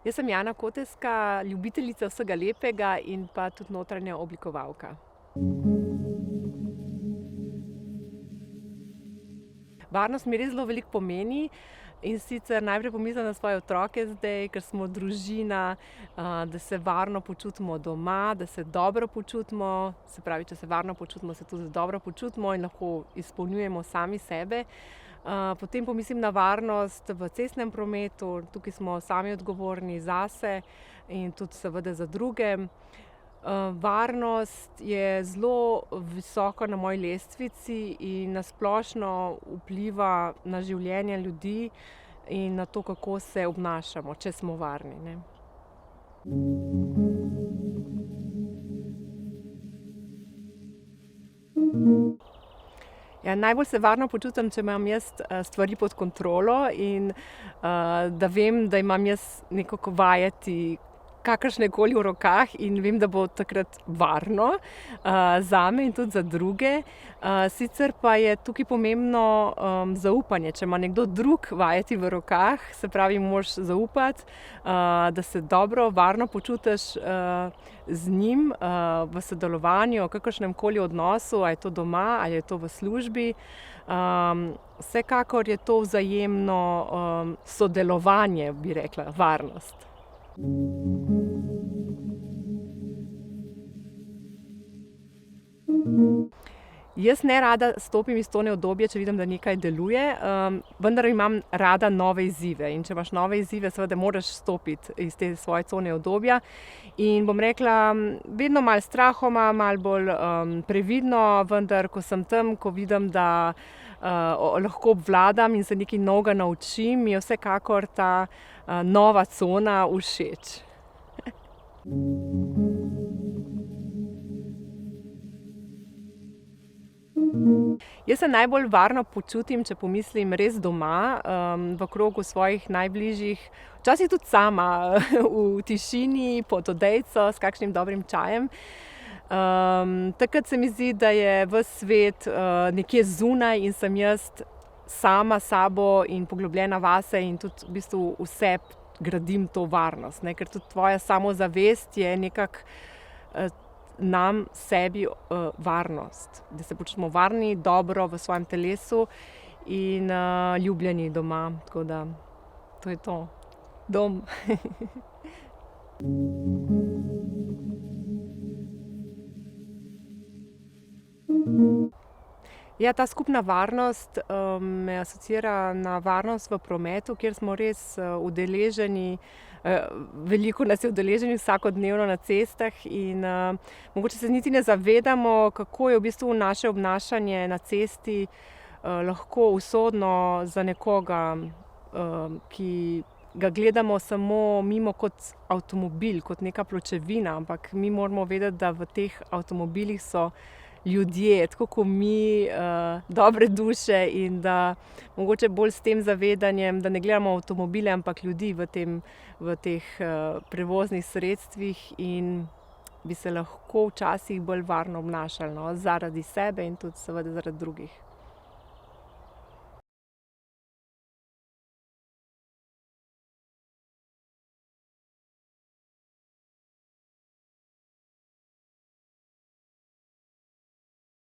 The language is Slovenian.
Jaz sem Jana Koteska, ljubiteljica vsega lepega in pa tudi notranja oblikovalka. Varnost mi res zelo veliko pomeni, in sicer najprej pomislim na svoje otroke zdaj, ker smo družina, da se varno počutimo doma, da se dobro počutimo. Se pravi, če se varno počutimo, se tudi dobro počutimo in lahko izpolnjujemo sami sebe. Potem pomislim na varnost v cestnem prometu, tukaj smo sami odgovorni zase in tudi seveda za druge. Varnost je zelo visoko na moji lestvici in na splošno vpliva na življenje ljudi in na to, kako se obnašamo, če smo varni, ne. Ja, najbolj se varno počutim, če imam jaz, stvari pod kontrolo in, da vem, da imam jaz nekako vajeti kakršnekoli v rokah in vem, da bo takrat varno, zame in tudi za druge. Sicer pa je tukaj pomembno, zaupanje. Če ima nekdo drug vajeti v rokah, se pravi, moraš zaupati, da se dobro, varno počutiš, z njim, v sodelovanju, kakršnemkoli odnosu, a je to doma ali je to v službi. Vsekakor je to vzajemno, sodelovanje, bi rekla, varnost. Jaz nerada stopim iz cone udobja, če vidim, da nekaj deluje, vendar imam rada nove izzive. In če imaš nove izzive, seveda moraš stopiti iz te svoje cone udobja. In bom rekla, vedno malo s strahoma, malo bolj, previdno, vendar ko sem tam, ko vidim, da, lahko obvladam in se nekaj novega naučim, mi je vsekakor ta, nova cona všeč. Jaz se najbolj varno počutim, če pomislim res doma, v krogu svojih najbližjih, včasih tudi sama, v tišini, pod odejco, s kakšnim dobrim čajem. Takrat se mi zdi, da je ves svet, nekje zunaj in sem jaz sama s sabo in poglobljena vase in tudi v bistvu v sebi gradim to varnost, ne, ker tudi tvoja samozavest je nekako, nam, sebi, varnost. Da se počutimo varni, dobro v svojem telesu in, ljubljeni doma. Tako da to je to. Dom. Ja, ta skupna varnost, me asociira na varnost v prometu, kjer smo res, udeleženi, veliko nas je udeleženih vsakodnevno na cestah in, mogoče se niti ne zavedamo, kako je v bistvu naše obnašanje na cesti, lahko usodno za nekoga, ki ga gledamo samo mimo kot avtomobil, kot neka pločevina, ampak mi moramo vedeti, da v teh avtomobilih so ljudje, tako kot mi, dobre duše in da mogoče bolj s tem zavedanjem, da ne gledamo avtomobile, ampak ljudi v teh, prevoznih sredstvih in bi se lahko včasih bolj varno obnašali, no, zaradi sebe in tudi seveda zaradi drugih.